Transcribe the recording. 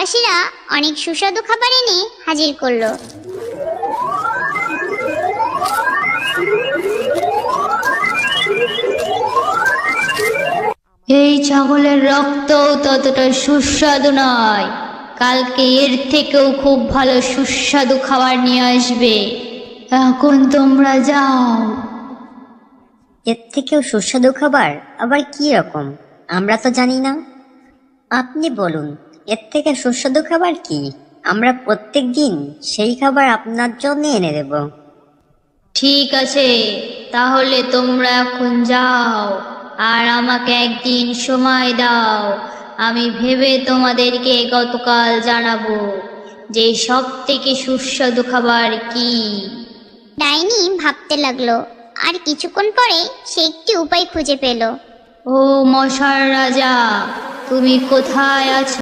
গ্রামবাসীরা অনেক সুস্বাদু খাবার এনে হাজির করলো। এই ছাগলের রক্তও ততটা সুস্বাদু নয়, কালকে এর থেকেও খুব ভালো সুস্বাদু খাবার নিয়ে আসবে। এখন তোমরা যাও। এর থেকেও সুস্বাদু খাবার আবার কি রকম, আমরা তো জানি না। আপনি বলুন, এর থেকে সুস্বাদু খাবার কি? আমরা প্রত্যেক দিন সেই খাবার আপনার জন্য এনে দেব। ঠিক আছে, তাহলে তোমরা এখন যাও, আর আমাকে একদিন সময় দাও। আমি ভেবে তোমাদেরকে গতকাল জানাবো যে সব থেকে সুস্বাদু খাবার কি। ডাইনি ভাবতে লাগলো, আর কিছুক্ষণ পরে সে একটি উপায় খুঁজে পেল। ও মশার রাজা, তুমি কোথায় আছো?